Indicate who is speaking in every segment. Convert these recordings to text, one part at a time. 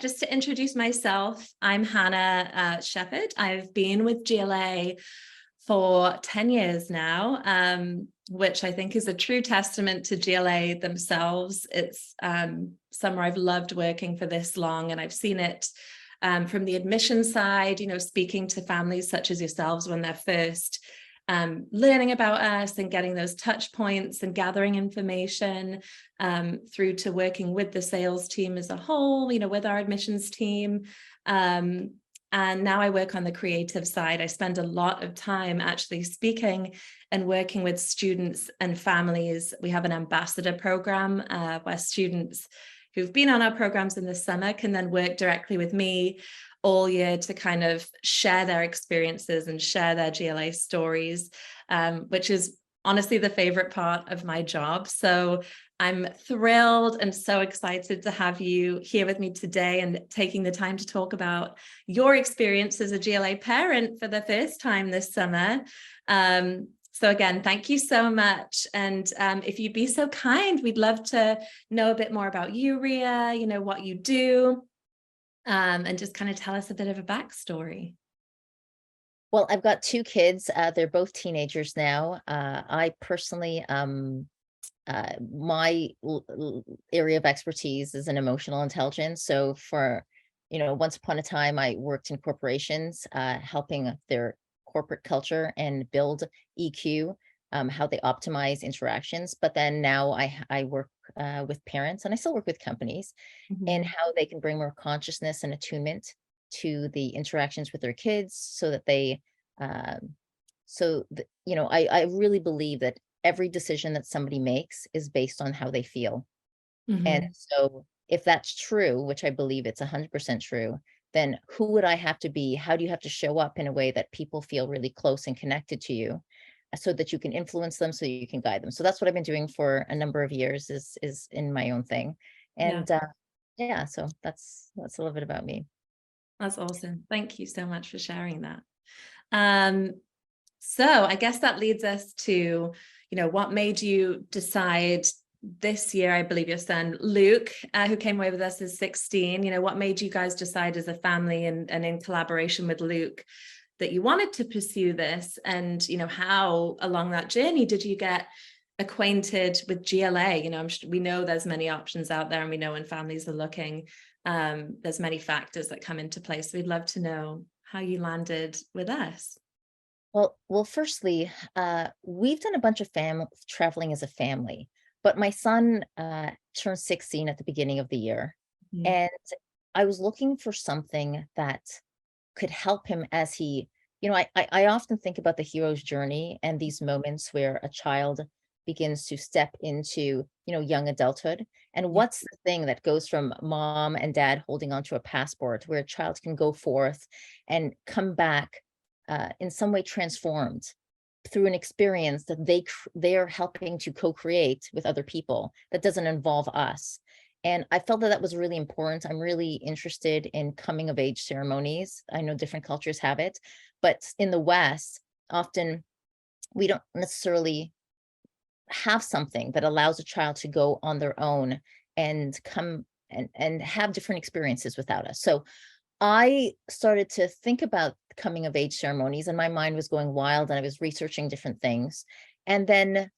Speaker 1: Just to introduce myself, I'm Hannah Shepherd. I've been with GLA for 10 years now, which I think is a true testament to GLA themselves. It's somewhere I've loved working for this long, and I've seen it from the admission side, speaking to families such as yourselves when they're first learning about us and getting those touch points and gathering information, through to working with the sales team as a whole, with our admissions team. And now I work on the creative side. I spend a lot of time actually speaking and working with students and families. We have an ambassador program where students who've been on our programs in the summer can then work directly with me all year to kind of share their experiences and share their GLA stories, which is honestly the favorite part of my job. So I'm thrilled and so excited to have you here with me today and taking the time to talk about your experience as a GLA parent for the first time this summer. So again, thank you so much. And if you'd be so kind, we'd love to know a bit more about you, Rhea, what you do, and just kind of tell us a bit of a backstory.
Speaker 2: Well, I've got two kids. They're both teenagers now. I personally, my area of expertise is in emotional intelligence. So once upon a time, I worked in corporations, helping their corporate culture and build EQ, how they optimize interactions. But then now I work with parents, and I still work with companies, and how they can bring more consciousness and attunement to the interactions with their kids, so that they I really believe that every decision that somebody makes is based on how they feel. And so if that's true, which I believe it's 100% true, then who would I have to be? How do you have to show up in a way that people feel really close and connected to you, so that you can influence them, so you can guide them? So that's what I've been doing for a number of years, is in my own thing.
Speaker 1: Yeah,
Speaker 2: And yeah, so that's a little bit about me.
Speaker 1: that's awesome. Thank you so much for sharing that. So I guess that leads us to, what made you decide this year? I believe your son, Luke, who came away with us, is 16. What made you guys decide as a family and in collaboration with Luke that you wanted to pursue this? And, how along that journey did you get acquainted with GLA? We know there's many options out there, and we know when families are looking, there's many factors that come into play. So we'd love to know how you landed with us.
Speaker 2: Well, firstly, we've done a bunch of traveling as a family, but my son turned 16 at the beginning of the year,
Speaker 1: Mhm.
Speaker 2: and I was looking for something that could help him as I often think about the hero's journey and these moments where a child begins to step into, young adulthood. And
Speaker 1: Yeah.
Speaker 2: what's the thing that goes from mom and dad holding onto a passport, where a child can go forth and come back in some way transformed through an experience that they're helping to co-create with other people that doesn't involve us. And I felt that that was really important. I'm really interested in coming of age ceremonies. I know different cultures have it, but in the West, often we don't necessarily have something that allows a child to go on their own and come and have different experiences without us. So I started to think about coming of age ceremonies, and my mind was going wild, and I was researching different things. And then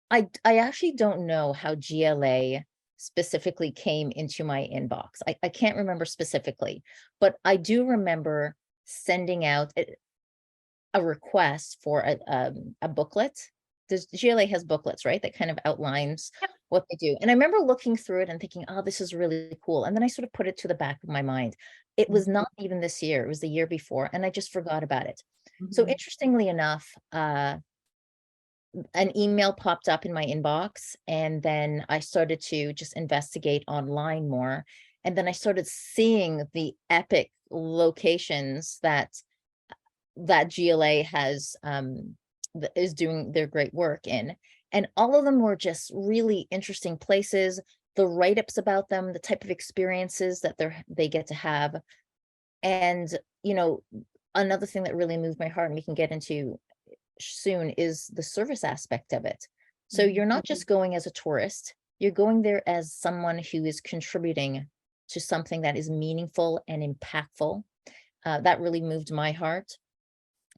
Speaker 2: I actually don't know how GLA specifically came into my inbox. I can't remember specifically, but I do remember sending out a request for a booklet. Does GLA has booklets, right? That kind of outlines what they do. And I remember looking through it and thinking, oh, this is really cool. And then I sort of put it to the back of my mind. It was not even this year, it was the year before, and I just forgot about it. So
Speaker 1: Mhm.
Speaker 2: interestingly enough, an email popped up in my inbox, and then I started to just investigate online more. And then I started seeing the epic locations that GLA has is doing their great work in. And all of them were just really interesting places, the write-ups about them, the type of experiences that they get to have. And, another thing that really moved my heart, and we can get into soon, is the service aspect of it. So
Speaker 1: Mhm.
Speaker 2: you're not just going as a tourist, you're going there as someone who is contributing to something that is meaningful and impactful. That really moved my heart.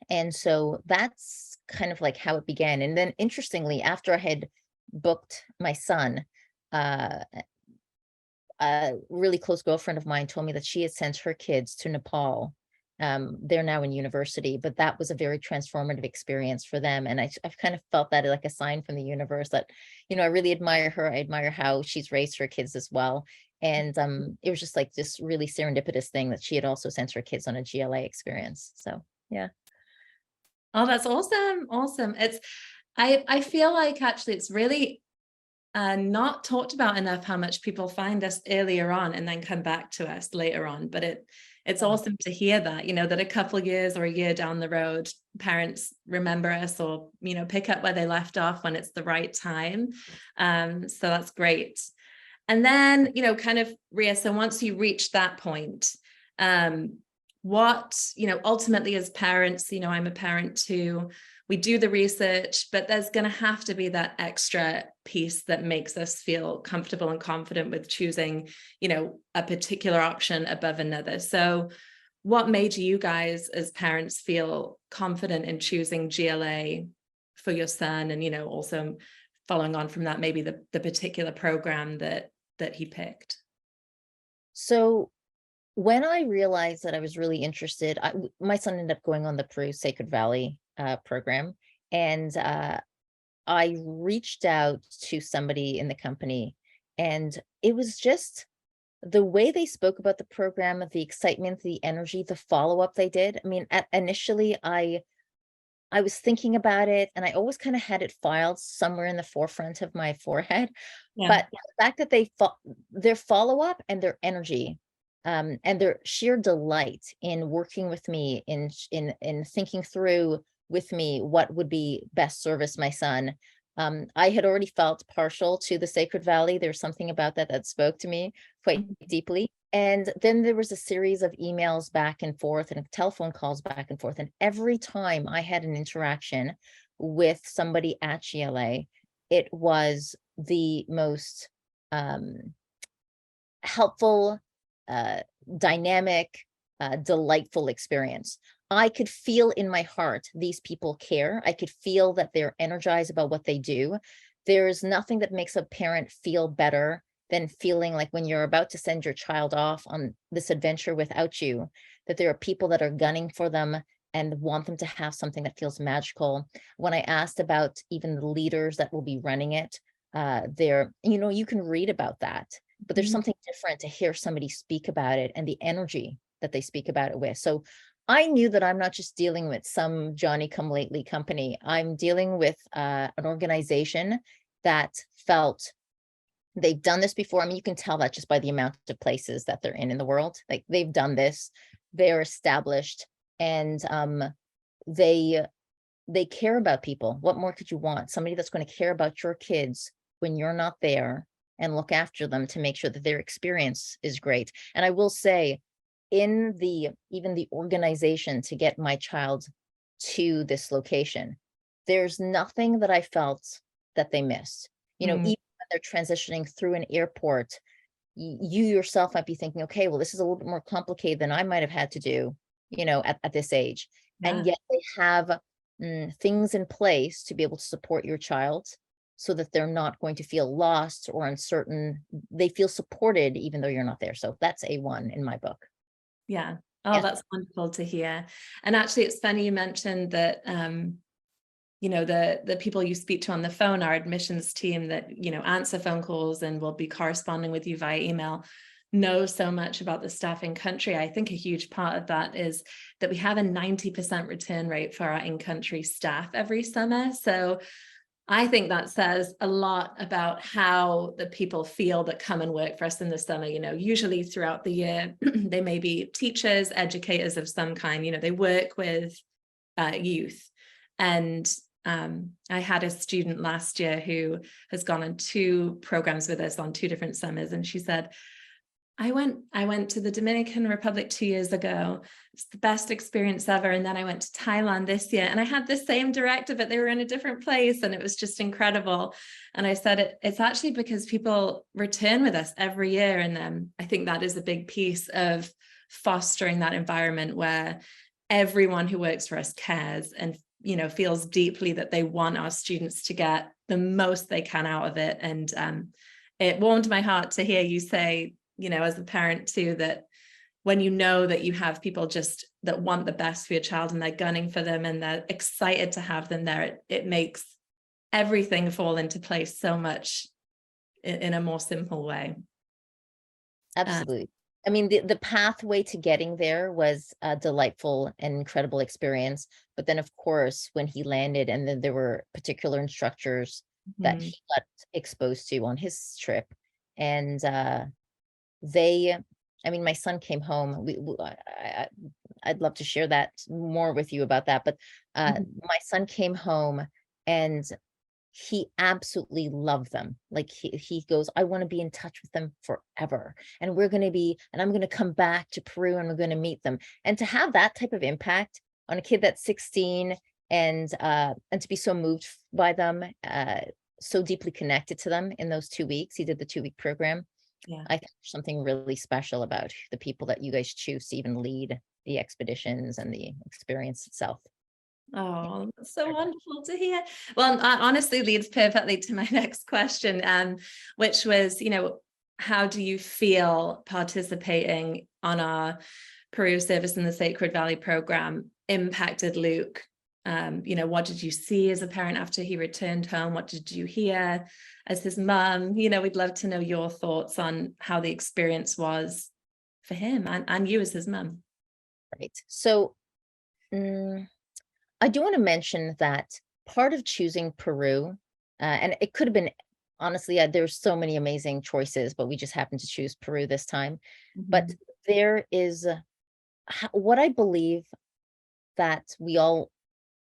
Speaker 2: And so that's kind of like how it began. And then interestingly, after I had booked my son, uh, a really close girlfriend of mine told me that she had sent her kids to Nepal. They're now in university, but that was a very transformative experience for them. And I've kind of felt that like a sign from the universe that, I really admire her. I admire how she's raised her kids as well. And it was just like this really serendipitous thing that she had also sent her kids on a GLA experience. So yeah.
Speaker 1: Oh, that's awesome. Awesome. I feel like actually it's really not talked about enough how much people find us earlier on and then come back to us later on. But it's
Speaker 2: Yeah.
Speaker 1: awesome to hear that, that a couple of years or a year down the road, parents remember us or, pick up where they left off when it's the right time. So that's great. And then, kind of, Rhea, so once you reach that point, what, ultimately as parents, I'm a parent too, we do the research, but there's going to have to be that extra piece that makes us feel comfortable and confident with choosing, a particular option above another. So what made you guys as parents feel confident in choosing GLA for your son? And, also following on from that, maybe the particular program that he picked.
Speaker 2: So when I realized that I was really interested, my son ended up going on the Peru Sacred Valley program, and I reached out to somebody in the company, and it was just the way they spoke about the program, the excitement, the energy, the follow-up they did. I mean, initially, I was thinking about it, and I always kind of had it filed somewhere in the forefront of my forehead.
Speaker 1: Yeah.
Speaker 2: But the fact that their follow-up and their energy, and their sheer delight in working with me, in thinking through with me what would be best service my son. I had already felt partial to the Sacred Valley. There's something about that spoke to me quite deeply. And then there was a series of emails back and forth and telephone calls back and forth. And every time I had an interaction with somebody at GLA, it was the most helpful, uh, dynamic, delightful experience. I could feel in my heart these people care. I could feel that they're energized about what they do. There's nothing that makes a parent feel better than feeling like when you're about to send your child off on this adventure without you, that there are people that are gunning for them and want them to have something that feels magical. When I asked about even the leaders that will be running it, you can read about that, but there's something different to hear somebody speak about it and the energy that they speak about it with. So I knew that I'm not just dealing with some Johnny come lately company. I'm dealing with an organization that felt they've done this before. I mean, you can tell that just by the amount of places that they're in the world. Like they've done this, they're established, and they care about people. What more could you want? Somebody that's going to care about your kids when you're not there and look after them to make sure that their experience is great. And I will say, in even the organization to get my child to this location, there's nothing that I felt that they missed. Even when they're transitioning through an airport, you yourself might be thinking, okay, well, this is a little bit more complicated than I might have had to do, at this age.
Speaker 1: Yeah.
Speaker 2: And yet they have things in place to be able to support your child so that they're not going to feel lost or uncertain. They feel supported even though you're not there. So that's A1 in my book.
Speaker 1: Yeah. Oh,
Speaker 2: Yeah.
Speaker 1: that's wonderful to hear. And actually, it's funny you mentioned that, the people you speak to on the phone, our admissions team that, answer phone calls and will be corresponding with you via email, know so much about the staff in country. I think a huge part of that is that we have a 90% return rate for our in-country staff every summer. So I think that says a lot about how the people feel that come and work for us in the summer. Usually throughout the year, they may be teachers, educators of some kind, they work with youth. And I had a student last year who has gone on 2 programs with us on 2 different summers. And she said, I went to the Dominican Republic 2 years ago. It's the best experience ever. And then I went to Thailand this year, and I had the same director, but they were in a different place, and it was just incredible. And I said it's actually because people return with us every year. And I think that is a big piece of fostering that environment where everyone who works for us cares and, feels deeply that they want our students to get the most they can out of it. And it warmed my heart to hear you say, as a parent too, that when you know that you have people just that want the best for your child and they're gunning for them and they're excited to have them there, it makes everything fall into place so much in a more simple way.
Speaker 2: Absolutely. I mean, the pathway to getting there was a delightful and incredible experience. But then, of course, when he landed, and then there were particular instructors that he got exposed to on his trip. And I mean, my son came home. I'd love to share that more with you about that. But my son came home and he absolutely loved them. Like he goes, I want to be in touch with them forever. And I'm going to come back to Peru and we're going to meet them. And to have that type of impact on a kid that's 16 and to be so moved by them, so deeply connected to them in those 2 weeks, he did the 2-week program.
Speaker 1: Yeah.
Speaker 2: I think there's something really special about the people that you guys choose to even lead the expeditions and the experience itself.
Speaker 1: Oh, that's so wonderful to hear. Well, honestly leads perfectly to my next question, which was, how do you feel participating on our Peru Service in the Sacred Valley program impacted Luke? What did you see as a parent after he returned home? What did you hear as his mum? We'd love to know your thoughts on how the experience was for him and you as his mum.
Speaker 2: Right. So, I do want to mention that part of choosing Peru, and it could have been, honestly, there's so many amazing choices, but we just happened to choose Peru this time. But there is what I believe that we all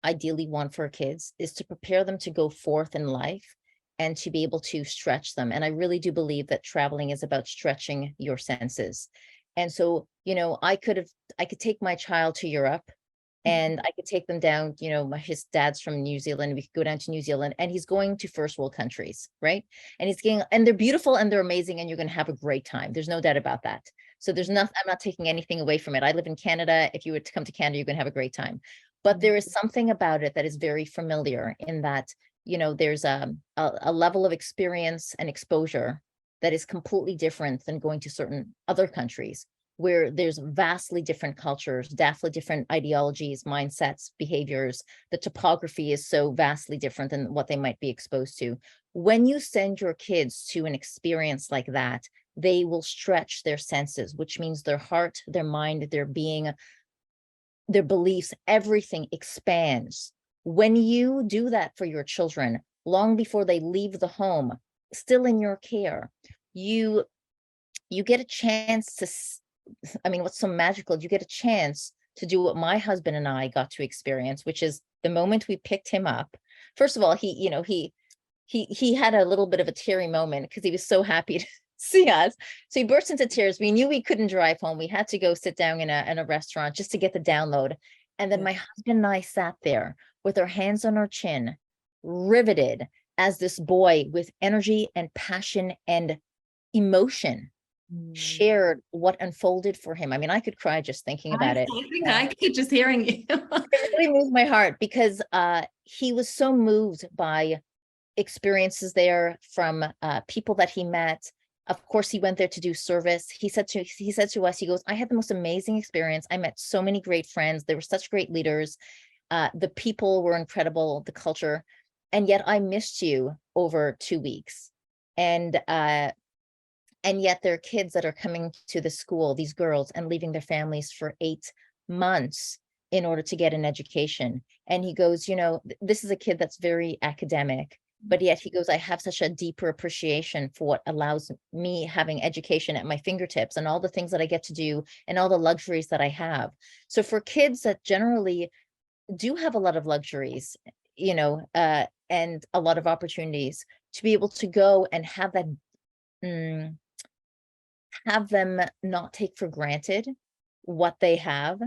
Speaker 2: ideally want for our kids is to prepare them to go forth in life and to be able to stretch them. And I really do believe that traveling is about stretching your senses. And so, I could take my child to Europe and I could take them down, his dad's from New Zealand. We could go down to New Zealand and he's going to first world countries, right? And and they're beautiful and they're amazing and you're going to have a great time. There's no doubt about that. So I'm not taking anything away from it. I live in Canada. If you were to come to Canada, you're going to have a great time. But there is something about it that is very familiar in that, there's a level of experience and exposure that is completely different than going to certain other countries, where there's vastly different cultures, vastly different ideologies, mindsets, behaviors. The topography is so vastly different than what they might be exposed to. When you send your kids to an experience like that, they will stretch their senses, which means their heart, their mind, their being, their beliefs, everything expands. When you do that for your children, long before they leave the home, still in your care, you get a chance to, what's so magical, you get a chance to do what my husband and I got to experience, which is the moment we picked him up. First of all, he had a little bit of a teary moment because he was so happy to see us. So he burst into tears. We knew we couldn't drive home. We had to go sit down in a restaurant just to get the download. And then my husband and I sat there with our hands on our chin, riveted as this boy with energy and passion and emotion shared what unfolded for him. I could cry just thinking about it.
Speaker 1: I think I could just hearing you.
Speaker 2: It really moved my heart because he was so moved by experiences there from people that he met. Of course, he went there to do service. He said to us, he goes, I had the most amazing experience. I met so many great friends. They were such great leaders. The people were incredible, the culture. And yet I missed you over 2 weeks. And yet there are kids that are coming to the school, these girls, and leaving their families for 8 months in order to get an education. And he goes, this is a kid that's very academic, but yet he goes, I have such a deeper appreciation for what allows me having education at my fingertips and all the things that I get to do and all the luxuries that I have. So for kids that generally do have a lot of luxuries, and a lot of opportunities to be able to go and have have them not take for granted what they have,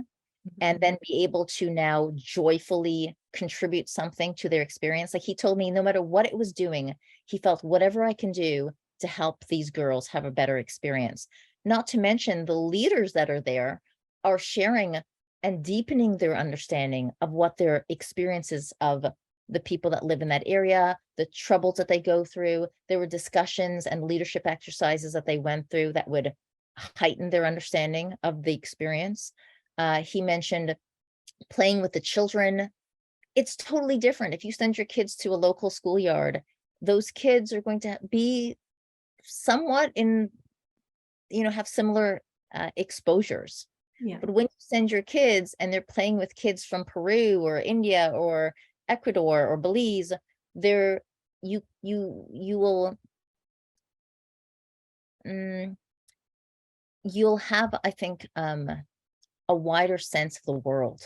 Speaker 2: and then be able to now joyfully contribute something to their experience. Like he told me, no matter what it was doing, he felt whatever I can do to help these girls have a better experience. Not to mention the leaders that are there are sharing and deepening their understanding of what their experiences of the people that live in that area, the troubles that they go through. There were discussions and leadership exercises that they went through that would heighten their understanding of the experience. He mentioned playing with the children. It's totally different. If you send your kids to a local schoolyard, those kids are going to be somewhat in, have similar exposures.
Speaker 1: Yeah.
Speaker 2: But when you send your kids and they're playing with kids from Peru or India or Ecuador or Belize, they're you will you'll have, I think, a wider sense of the world.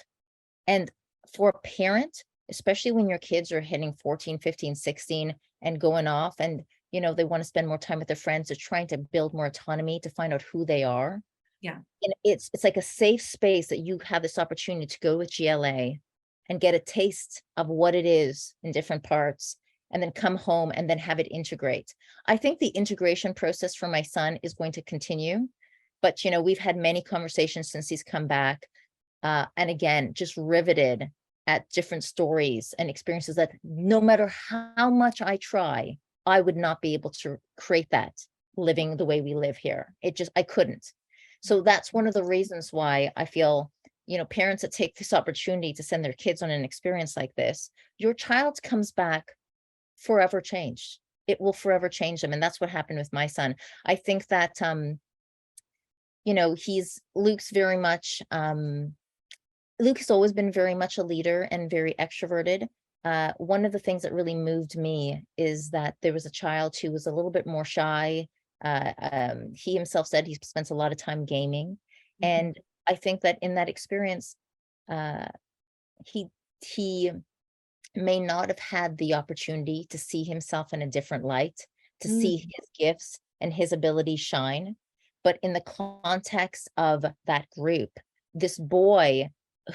Speaker 2: And for a parent, especially when your kids are hitting 14, 15, 16 and going off and, they want to spend more time with their friends, they're trying to build more autonomy to find out who they are.
Speaker 1: Yeah.
Speaker 2: And it's like a safe space that you have this opportunity to go with GLA and get a taste of what it is in different parts, and then come home and then have it integrate. I think the integration process for my son is going to continue, but we've had many conversations since he's come back. And again, just riveted at different stories and experiences that no matter how much I try, I would not be able to create that living the way we live here. I couldn't. So that's one of the reasons why I feel, parents that take this opportunity to send their kids on an experience like this, your child comes back forever changed. It will forever change them. And that's what happened with my son. I think that, Luke's very much, Luke has always been very much a leader and very extroverted. One of the things that really moved me is that there was a child who was a little bit more shy. He himself said he spends a lot of time gaming. And I think that in that experience, he may not have had the opportunity to see himself in a different light, to see his gifts and his abilities shine. But in the context of that group, this boy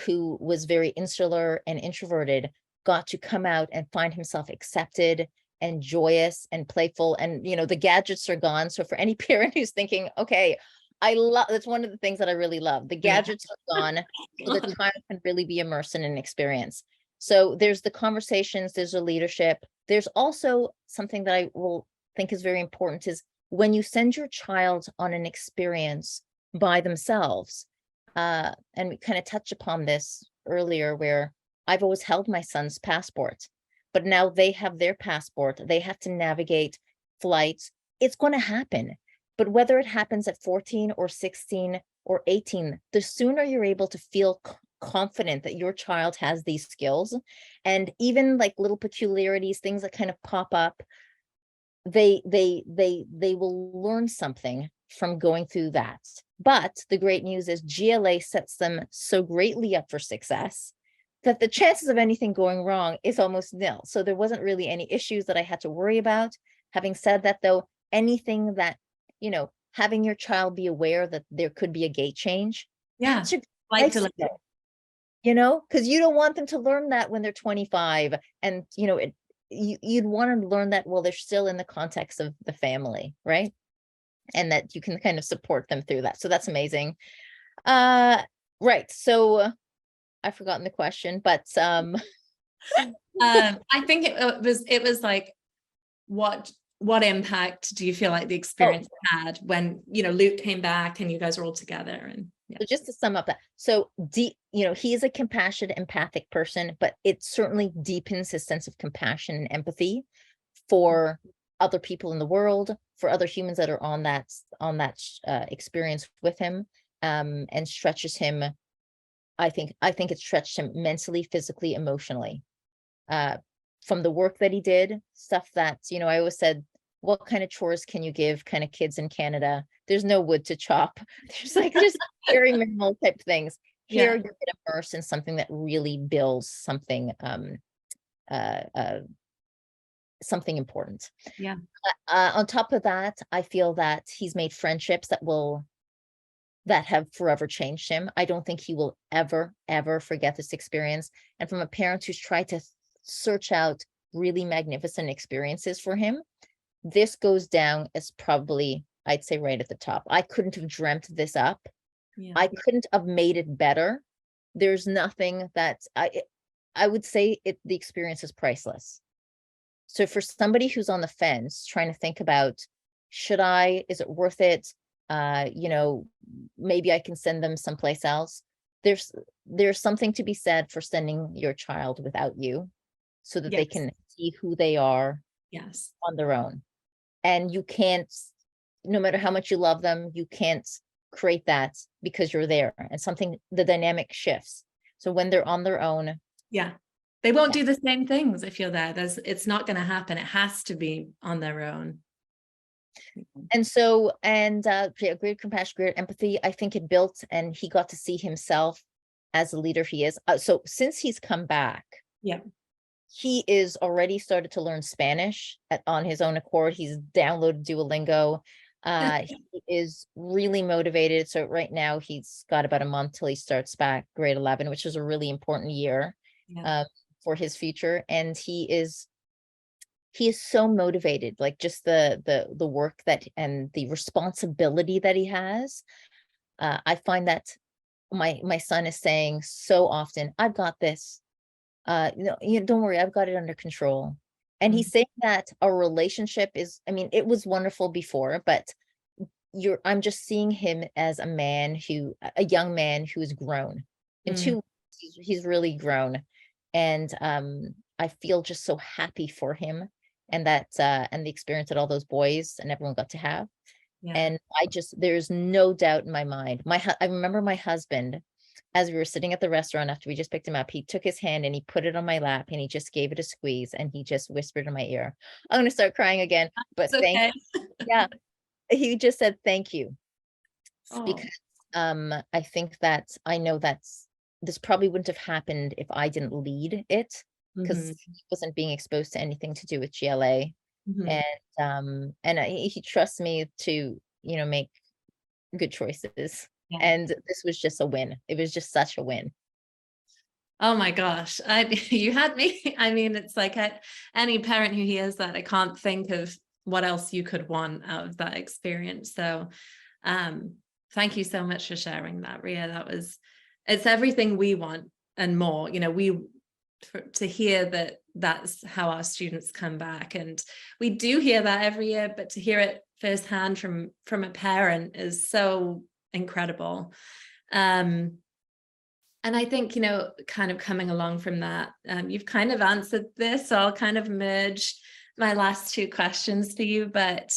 Speaker 2: who was very insular and introverted got to come out and find himself accepted and joyous and playful. And, the gadgets are gone. So for any parent who's thinking, okay, that's one of the things that I really love. The gadgets are gone, so the child can really be immersed in an experience. So there's the conversations, there's the leadership. There's also something that I will think is very important is when you send your child on an experience by themselves, and we kind of touched upon this earlier, where I've always held my son's passport, but now they have their passport. They have to navigate flights. It's going to happen. But whether it happens at 14 or 16 or 18, the sooner you're able to feel confident that your child has these skills, and even like little peculiarities, things that kind of pop up, they will learn something from going through that. But the great news is GLA sets them so greatly up for success that the chances of anything going wrong is almost nil. So there wasn't really any issues that I had to worry about. Having said that, though, anything that, having your child be aware that there could be a gate change.
Speaker 1: Yeah.
Speaker 2: That's a
Speaker 1: Like to
Speaker 2: because you don't want them to learn that when they're 25, and you'd want to learn that while they're still in the context of the family, right? And that you can kind of support them through that. So that's amazing. Right. So I've forgotten the question, but
Speaker 1: I think it was like, what impact do you feel like the experience had when Luke came back and you guys were all together? And
Speaker 2: so just to sum up that, so he is a compassionate, empathic person, but it certainly deepens his sense of compassion and empathy for other people in the world, for other humans that are on that experience with him, and stretches him. I think it stretched him mentally, physically, emotionally, from the work that he did, stuff that, I always said, what kind of chores can you give kind of kids in Canada? There's no wood to chop. There's just very minimal type things. Here you get immersed in something that really builds something something important.
Speaker 1: Yeah.
Speaker 2: On top of that, I feel that he's made friendships that have forever changed him. I don't think he will ever forget this experience. And from a parent who's tried to search out really magnificent experiences for him, this goes down as probably, I'd say, right at the top. I couldn't have dreamt this up.
Speaker 1: Yeah.
Speaker 2: I couldn't have made it better. There's nothing that I would say the experience is priceless. So for somebody who's on the fence, trying to think about, is it worth it? You know, maybe I can send them someplace else. There's something to be said for sending your child without you so that they
Speaker 1: Yes.
Speaker 2: can see who they are
Speaker 1: Yes.
Speaker 2: on their own. And you can't, no matter how much you love them, you can't create that because you're there, and the dynamic shifts. So when they're on their own,
Speaker 1: Yeah. They won't
Speaker 2: yeah.
Speaker 1: do the same things if you're there. It's not going to happen. It has to be on their own.
Speaker 2: And so, yeah, great compassion, great empathy. I think it built, and he got to see himself as the leader he is. So since he's come back,
Speaker 1: Yeah.
Speaker 2: he is already started to learn Spanish on his own accord. He's downloaded Duolingo. He is really motivated. So right now he's got about a month till he starts back grade 11, which is a really important year
Speaker 1: Yeah.
Speaker 2: for his future. And he is so motivated, like just the work that and the responsibility that he has. I find that my son is saying so often, I've got this. Don't worry, I've got it under control. And
Speaker 1: Mm.
Speaker 2: he's saying that our relationship is, I mean, it was wonderful before, but I'm just seeing him as a young man who has grown. In
Speaker 1: Mm.
Speaker 2: he's really grown. And I feel just so happy for him, and and the experience that all those boys and everyone got to have.
Speaker 1: Yeah.
Speaker 2: And there's no doubt in my mind. I remember my husband, as we were sitting at the restaurant after we just picked him up, he took his hand and he put it on my lap and he just gave it a squeeze and he just whispered in my ear, I'm going to start crying again, but
Speaker 1: It's okay.
Speaker 2: yeah, he just said, thank you.
Speaker 1: Oh.
Speaker 2: Because I think that I know this probably wouldn't have happened if I didn't lead it, because
Speaker 1: Mhm.
Speaker 2: he wasn't being exposed to anything to do with GLA.
Speaker 1: Mhm.
Speaker 2: And he trusts me to, make good choices.
Speaker 1: Yeah.
Speaker 2: And this was just a win. It was just such a win.
Speaker 1: Oh my gosh. You had me. I mean, it's like any parent who hears that, I can't think of what else you could want out of that experience. So thank you so much for sharing that, Rhea. It's everything we want and more. To hear that that's how our students come back, and we do hear that every year, but to hear it firsthand from a parent is so incredible. And I think, kind of coming along from that, you've kind of answered this, so I'll kind of merge my last two questions for you. But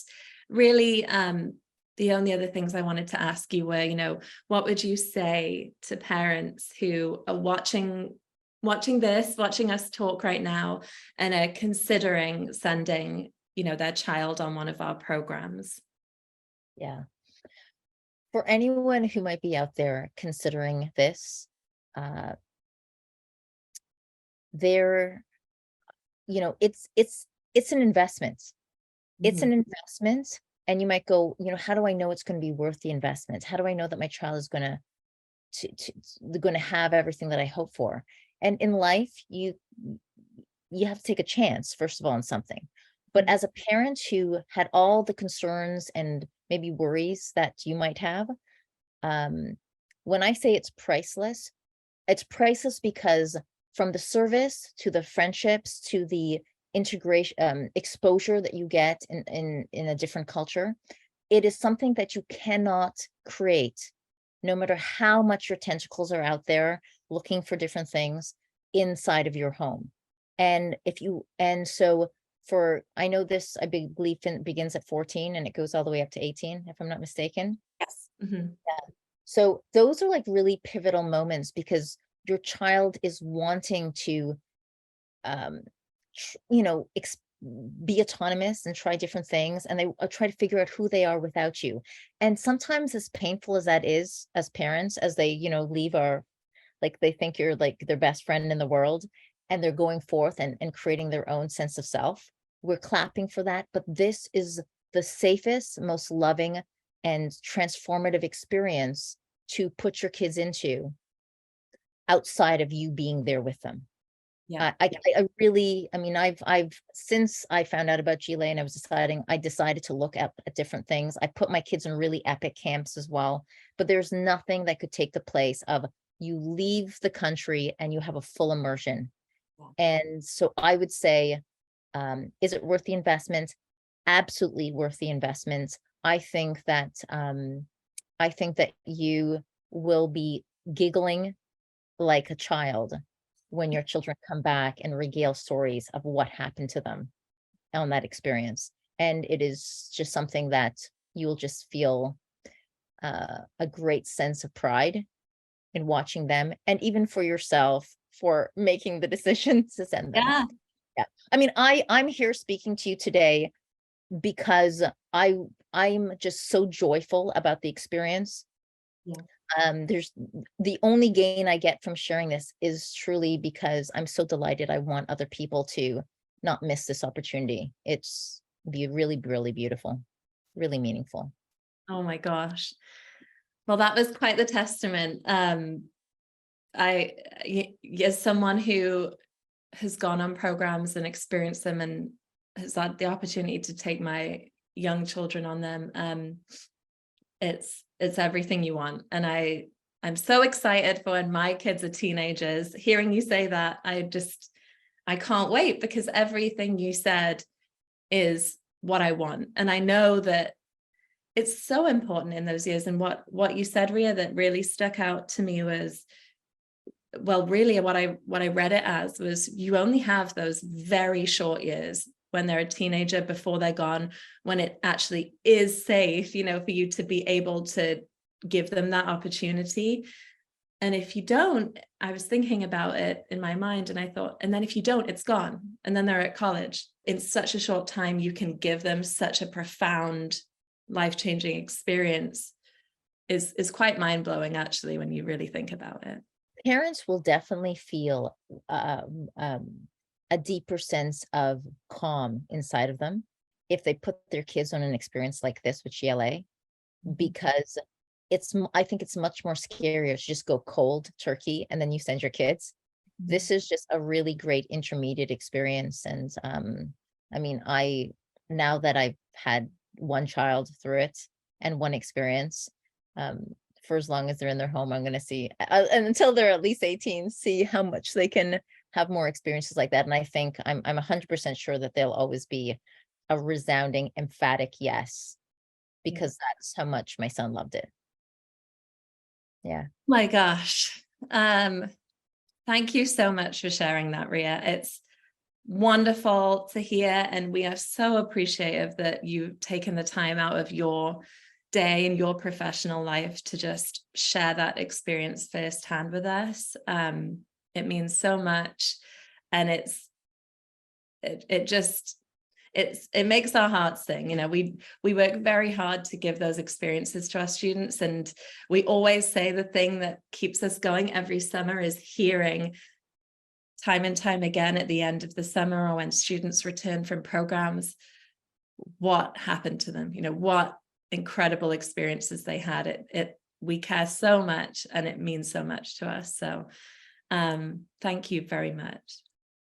Speaker 1: really, the only other things I wanted to ask you were, what would you say to parents who are watching us talk right now and are considering sending, their child on one of our programs?
Speaker 2: Yeah. For anyone who might be out there considering this, uh, there, it's an investment. It's
Speaker 1: Mhm.
Speaker 2: an investment. And you might go, how do I know it's going to be worth the investment? How do I know that my child is going to have everything that I hope for? And in life, you have to take a chance, first of all, on something. But as a parent who had all the concerns and maybe worries that you might have, when I say it's priceless because from the service to the friendships to the integration, exposure that you get in a different culture, it is something that you cannot create, no matter how much your tentacles are out there looking for different things inside of your home. So I know this, I believe begins at 14 and it goes all the way up to 18, if I'm not mistaken.
Speaker 1: Yes. Mhm.
Speaker 2: So those are like really pivotal moments because your child is wanting to, um, be autonomous and try different things, and they try to figure out who they are without you. And sometimes, as painful as that is, as parents, as they, leave like they think you're like their best friend in the world, and they're going forth and creating their own sense of self. we're clapping for that, but this is the safest, most loving and transformative experience to put your kids into outside of you being there with them.
Speaker 1: Yeah.
Speaker 2: I really, I mean, I've since I found out about GLA and I decided to look at different things. I put my kids in really epic camps as well, but there's nothing that could take the place of you leave the country and you have a full immersion.
Speaker 1: Yeah.
Speaker 2: And so I would say, is it worth the investment? Absolutely worth the investment. I think that you will be giggling like a child when your children come back and regale stories of what happened to them on that experience. And it is just something that you'll just feel a great sense of pride in watching them, and even for yourself for making the decision to send them.
Speaker 1: Yeah.
Speaker 2: Yeah. I mean, I'm here speaking to you today because I'm just so joyful about the experience.
Speaker 1: Yeah.
Speaker 2: There's the only gain I get from sharing this is truly because I'm so delighted. I want other people to not miss this opportunity. It's be really, really beautiful, really meaningful.
Speaker 1: Oh my gosh. Well, that was quite the testament. As someone who has gone on programs and experienced them and has had the opportunity to take my young children on them, it's everything you want. And I'm so excited for when my kids are teenagers. Hearing you say that, I can't wait, because everything you said is what I want. And I know that it's so important in those years. And what you said, Rhea, that really stuck out to me was, well, really what I read it as was, you only have those very short years when they're a teenager before they're gone, when it actually is safe, for you to be able to give them that opportunity. And if you don't, I was thinking about it in my mind and I thought, and then if you don't, it's gone. And then they're at college. In such a short time, you can give them such a profound, life-changing experience. Is quite mind-blowing, actually, when you really think about it.
Speaker 2: Parents will definitely feel a deeper sense of calm inside of them if they put their kids on an experience like this with GLA, because I think it's much more scarier to just go cold turkey and then you send your kids. This is just a really great intermediate experience. And I mean, now that I've had one child through it and one experience, for as long as they're in their home, I'm going to see, and until they're at least 18, see how much they can have more experiences like that. And I think I'm 100% sure that they'll always be a resounding, emphatic yes, because that's how much my son loved it. Yeah.
Speaker 1: My gosh. Thank you so much for sharing that, Rhea. It's wonderful to hear, and we are so appreciative that you've taken the time out of your day and your professional life to just share that experience firsthand with us. It means so much, and it makes our hearts sing. We work very hard to give those experiences to our students, and we always say the thing that keeps us going every summer is hearing time and time again at the end of the summer, or when students return from programs, what happened to them, what incredible experiences they had. We care so much, and it means so much to us. So thank you very much.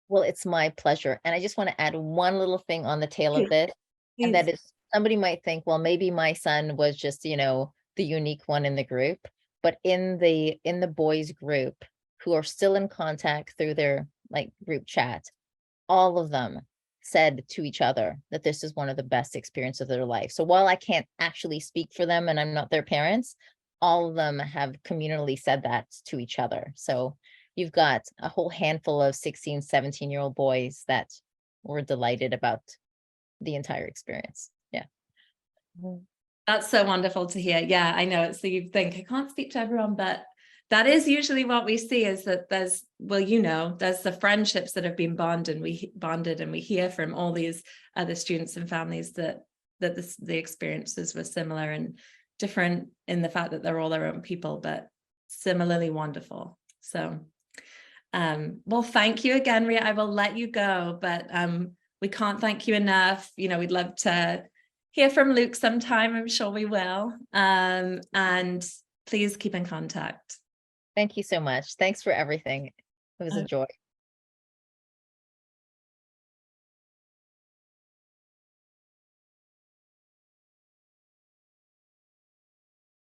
Speaker 2: Well, it's my pleasure. And I just want to add one little thing on the tail of this. And that
Speaker 1: Please.
Speaker 2: is, somebody might think, well, maybe my son was just, the unique one in the group. But in the boys group who are still in contact through their group chat, all of them said to each other that this is one of the best experiences of their life. So while I can't actually speak for them and I'm not their parents, all of them have communally said that to each other. So you've got a whole handful of 16, 17-year-old boys that were delighted about the entire experience. Yeah.
Speaker 1: That's so wonderful to hear. Yeah, I know. So you think, I can't speak to everyone, but that is usually what we see, is that there's the friendships that have been bonded, and we hear from all these other students and families that the experiences were similar and different in the fact that they're all their own people, but similarly wonderful. So well, thank you again, Rhea. I will let you go, but we can't thank you enough. You know, we'd love to hear from Luke sometime. I'm sure we will. And please keep in contact.
Speaker 2: Thank you so much. Thanks for everything. It was a joy.